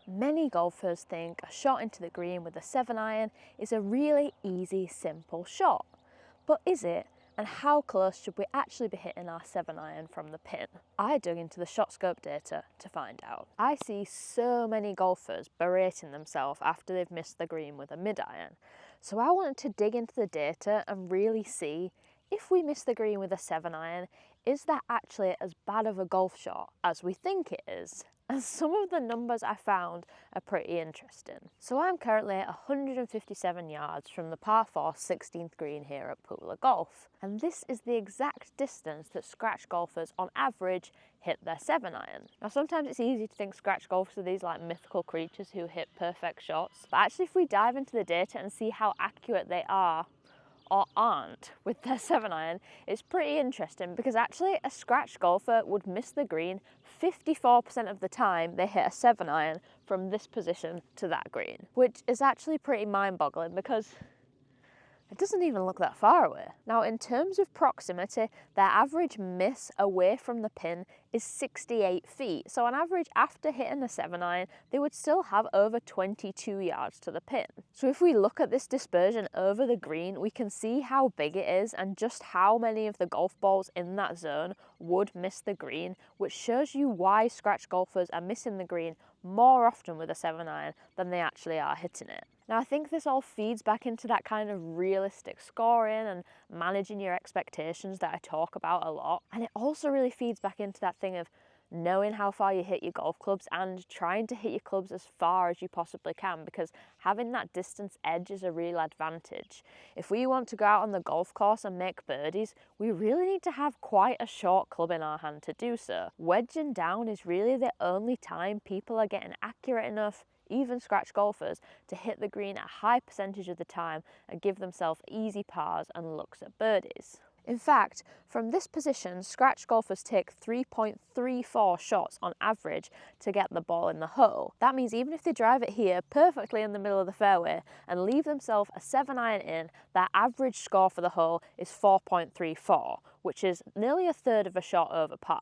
Many golfers think a shot into the green with a 7-iron is a really easy, simple shot. But is it? And how close should we actually be hitting our 7-iron from the pin? I dug into the ShotScope data to find out. I see so many golfers berating themselves after they've missed the green with a mid-iron. So I wanted to dig into the data and really see, if we miss the green with a 7-iron, is that actually as bad of a golf shot as we think it is? And some of the numbers I found are pretty interesting. So I'm currently 157 yards from the par 4 16th green here at Pooler Golf. And this is the exact distance that scratch golfers on average hit their 7-iron. Now sometimes it's easy to think scratch golfers are these like mythical creatures who hit perfect shots. But actually if we dive into the data and see how accurate they are or aren't with their 7-iron, it's pretty interesting, because actually a scratch golfer would miss the green 54% of the time they hit a 7-iron from this position to that green, which is actually pretty mind-boggling because it doesn't even look that far away. Now, in terms of proximity, their average miss away from the pin is 68 feet. So on average, after hitting a 7-iron, they would still have over 22 yards to the pin. So if we look at this dispersion over the green, we can see how big it is and just how many of the golf balls in that zone would miss the green, which shows you why scratch golfers are missing the green more often with a 7-iron than they actually are hitting it. Now, I think this all feeds back into that kind of realistic scoring and managing your expectations that I talk about a lot. And it also really feeds back into that thing of knowing how far you hit your golf clubs and trying to hit your clubs as far as you possibly can, because having that distance edge is a real advantage. If we want to go out on the golf course and make birdies, we really need to have quite a short club in our hand to do so. Wedging down is really the only time people are getting accurate enough, even scratch golfers, to hit the green a high percentage of the time and give themselves easy pars and looks at birdies. In fact, from this position, scratch golfers take 3.34 shots on average to get the ball in the hole. That means even if they drive it here perfectly in the middle of the fairway and leave themselves a 7-iron in, their average score for the hole is 4.34, which is nearly a third of a shot over par.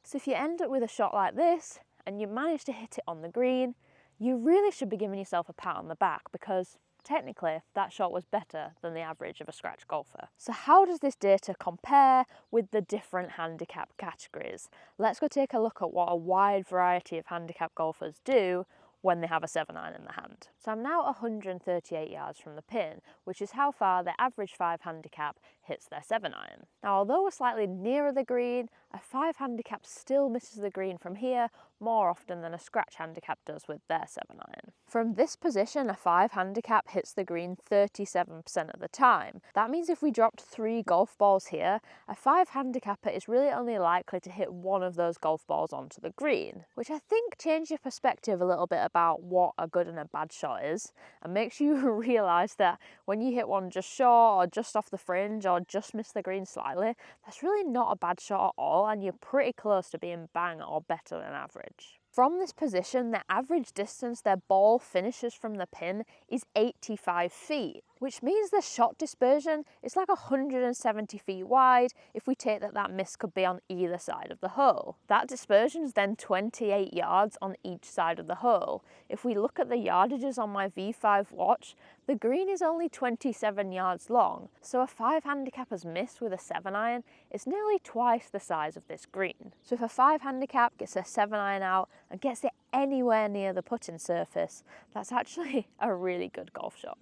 So if you end up with a shot like this and you manage to hit it on the green, you really should be giving yourself a pat on the back, because technically that shot was better than the average of a scratch golfer. So how does this data compare with the different handicap categories? Let's go take a look at what a wide variety of handicap golfers do when they have a 7-iron in the hand. So I'm now 138 yards from the pin, which is how far the average 5 handicap hits their 7-iron. Now, although we're slightly nearer the green, a 5 handicap still misses the green from here more often than a scratch handicap does with their 7-iron. From this position, a 5 handicap hits the green 37% of the time. That means if we dropped 3 golf balls here, a 5 handicapper is really only likely to hit one of those golf balls onto the green, which I think changes your perspective a little bit about what a good and a bad shot is, and makes you realise that when you hit one just short or just off the fringe or just miss the green slightly, that's really not a bad shot at all, and you're pretty close to being bang or better than average. From this position, the average distance their ball finishes from the pin is 85 feet, which means the shot dispersion is like 170 feet wide if we take that miss could be on either side of the hole. That dispersion is then 28 yards on each side of the hole. If we look at the yardages on my V5 watch, the green is only 27 yards long, so a 5 handicapper's miss with a 7-iron is nearly twice the size of this green. So if a 5 handicap gets a 7-iron out and gets it anywhere near the putting surface, that's actually a really good golf shot.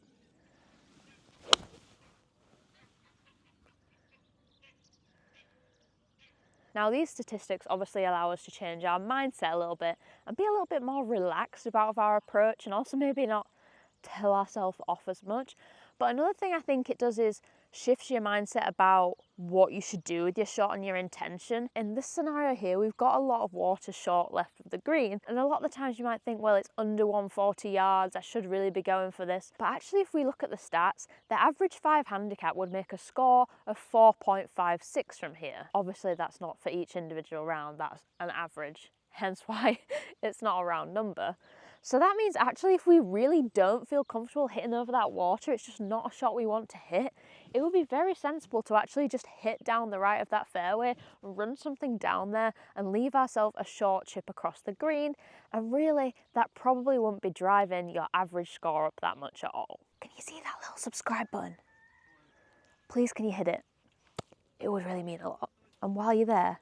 Now, these statistics obviously allow us to change our mindset a little bit and be a little bit more relaxed about our approach, and also maybe not tell ourselves off as much. But another thing I think it does is shifts your mindset about what you should do with your shot and your intention. In this scenario here, we've got a lot of water short left of the green, and a lot of the times you might think, well, it's under 140 yards, I should really be going for this. But actually, if we look at the stats, the average 5 handicap would make a score of 4.56 from here. Obviously, that's not for each individual round, that's an average, hence why it's not a round number. So that means actually if we really don't feel comfortable hitting over that water, it's just not a shot we want to hit, it would be very sensible to actually just hit down the right of that fairway, run something down there and leave ourselves a short chip across the green, and really that probably wouldn't be driving your average score up that much at all. Can you see that little subscribe button? Please can you hit it? It would really mean a lot. And while you're there,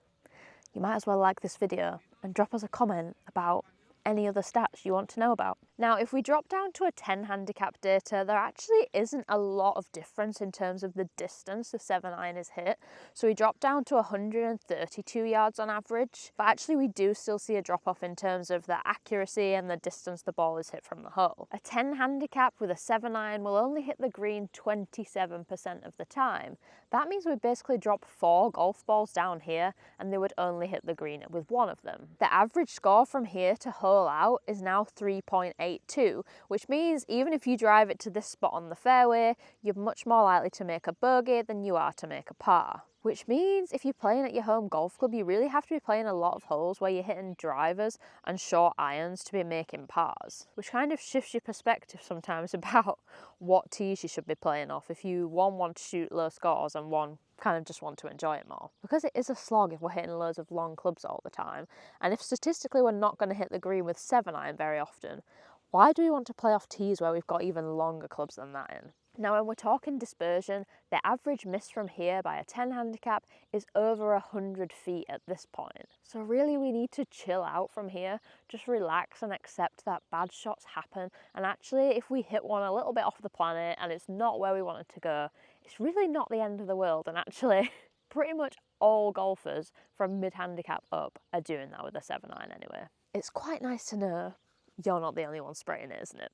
you might as well like this video and drop us a comment about any other stats you want to know about. Now, if we drop down to a 10 handicap data, there actually isn't a lot of difference in terms of the distance the 7-iron is hit. So we drop down to 132 yards on average, but actually we do still see a drop off in terms of the accuracy and the distance the ball is hit from the hole. A 10 handicap with a 7-iron will only hit the green 27% of the time. That means we basically drop 4 golf balls down here and they would only hit the green with 1 of them. The average score from here to hole out is now 3.82, which means even if you drive it to this spot on the fairway, you're much more likely to make a bogey than you are to make a par. Which means if you're playing at your home golf club, you really have to be playing a lot of holes where you're hitting drivers and short irons to be making pars, which kind of shifts your perspective sometimes about what tees you should be playing off if you want to shoot low scores and one kind of just want to enjoy it more. Because it is a slog if we're hitting loads of long clubs all the time, and if statistically we're not going to hit the green with 7-iron very often, why do we want to play off tees where we've got even longer clubs than that in? Now, when we're talking dispersion, the average miss from here by a 10 handicap is over 100 feet at this point. So really we need to chill out from here, just relax and accept that bad shots happen. And actually, if we hit one a little bit off the planet and it's not where we want it to go, it's really not the end of the world. And actually, pretty much all golfers from mid-handicap up are doing that with a 7-iron anyway. It's quite nice to know you're not the only one spraying it, isn't it?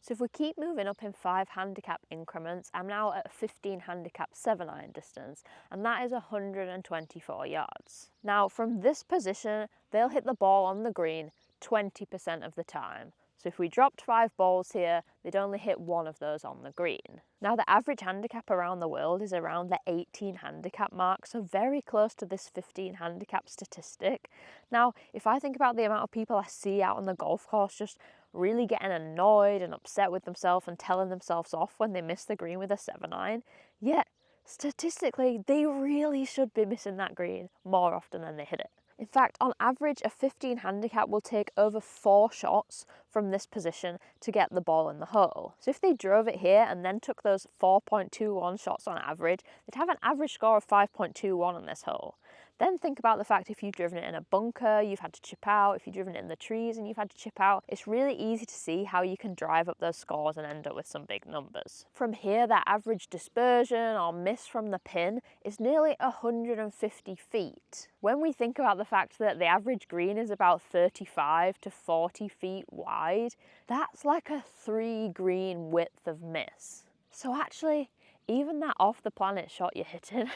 So if we keep moving up in 5 handicap increments, I'm now at a 15 handicap 7-iron distance, and that is 124 yards. Now from this position, they'll hit the ball on the green 20% of the time. So if we dropped 5 balls here, they'd only hit 1 of those on the green. Now the average handicap around the world is around the 18 handicap mark, so very close to this 15 handicap statistic. Now, if I think about the amount of people I see out on the golf course just really getting annoyed and upset with themselves and telling themselves off when they miss the green with a 7-iron, yet statistically they really should be missing that green more often than they hit it. In fact, on average, a 15 handicap will take over 4 shots from this position to get the ball in the hole. So if they drove it here and then took those 4.21 shots on average, they'd have an average score of 5.21 on this hole. Then think about the fact if you've driven it in a bunker, you've had to chip out. If you've driven it in the trees and you've had to chip out, it's really easy to see how you can drive up those scores and end up with some big numbers. From here, that average dispersion or miss from the pin is nearly 150 feet. When we think about the fact that the average green is about 35 to 40 feet wide, that's like a 3 green width of miss. So actually, even that off the planet shot you're hitting,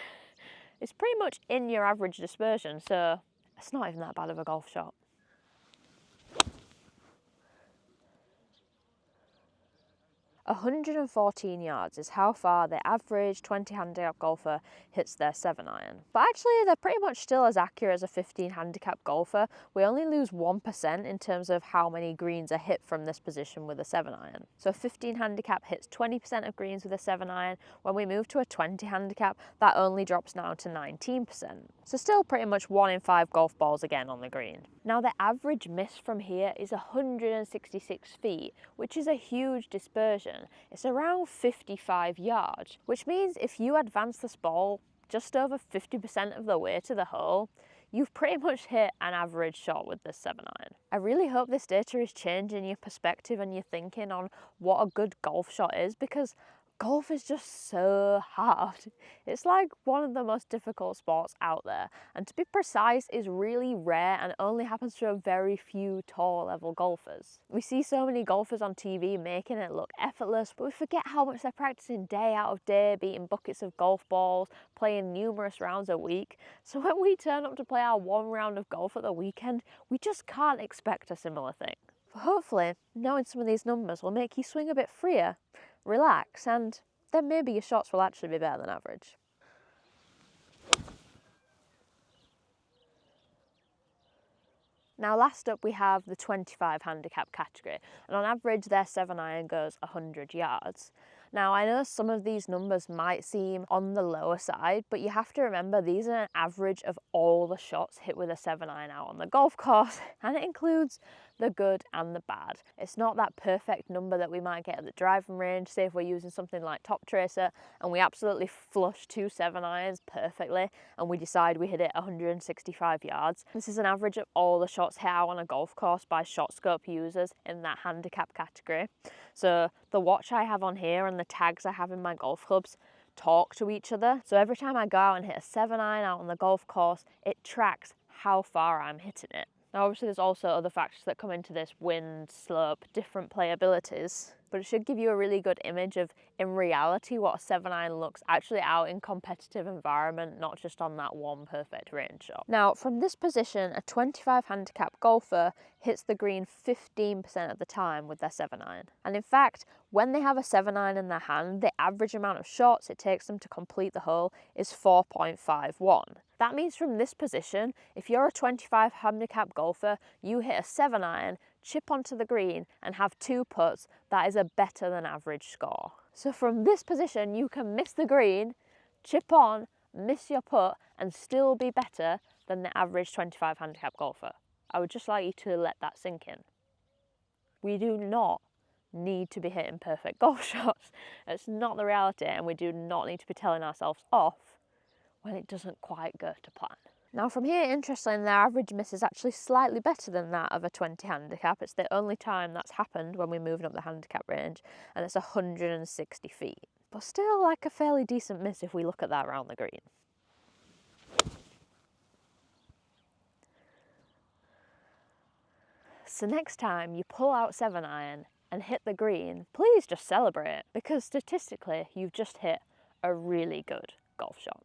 it's pretty much in your average dispersion, so it's not even that bad of a golf shot. 114 yards is how far the average 20 handicap golfer hits their 7-iron. But actually they're pretty much still as accurate as a 15 handicap golfer. We only lose 1% in terms of how many greens are hit from this position with a 7-iron. So a 15 handicap hits 20% of greens with a 7-iron. When we move to a 20 handicap, that only drops down to 19%. So still pretty much 1 in 5 golf balls again on the green. Now the average miss from here is 166 feet, which is a huge dispersion. It's around 55 yards, which means if you advance this ball just over 50% of the way to the hole, you've pretty much hit an average shot with this 7-iron. I really hope this data is changing your perspective and your thinking on what a good golf shot is, because golf is just so hard. It's like one of the most difficult sports out there, and to be precise is really rare and only happens to a very few tour level golfers. We see so many golfers on TV making it look effortless, but we forget how much they're practicing day out of day, beating buckets of golf balls, playing numerous rounds a week. So when we turn up to play our 1 round of golf at the weekend, we just can't expect a similar thing. But hopefully, knowing some of these numbers will make you swing a bit freer, relax, and then maybe your shots will actually be better than average. Now last up we have the 25 handicap category, and on average their 7-iron goes 100 yards. Now I know some of these numbers might seem on the lower side, but you have to remember these are an average of all the shots hit with a 7-iron out on the golf course, and it includes the good and the bad. It's not that perfect number that we might get at the driving range. Say if we're using something like Top Tracer and we absolutely flush 2 7-irons perfectly and we decide we hit it 165 yards. This is an average of all the shots hit out on a golf course by ShotScope users in that handicap category. So the watch I have on here and the tags I have in my golf clubs talk to each other. So every time I go out and hit a 7-iron out on the golf course, it tracks how far I'm hitting it. Now obviously there's also other factors that come into this: wind, slope, different playabilities, but it should give you a really good image of, in reality, what a 7-iron looks actually out in competitive environment, not just on that one perfect range shot. Now from this position, a 25 handicap golfer hits the green 15% of the time with their 7-iron. And in fact, when they have a 7-iron in their hand, the average amount of shots it takes them to complete the hole is 4.51. That means from this position, if you're a 25 handicap golfer, you hit a 7-iron, chip onto the green and have 2 putts, that is a better than average score. So from this position, you can miss the green, chip on, miss your putt and still be better than the average 25 handicap golfer. I would just like you to let that sink in. We do not need to be hitting perfect golf shots. It's not the reality, and we do not need to be telling ourselves off when it doesn't quite go to plan. Now from here, interestingly, their average miss is actually slightly better than that of a 20 handicap. It's the only time that's happened when we're moving up the handicap range, and it's 160 feet. But still like a fairly decent miss if we look at that around the green. So next time you pull out 7-iron and hit the green, please just celebrate, because statistically you've just hit a really good golf shot.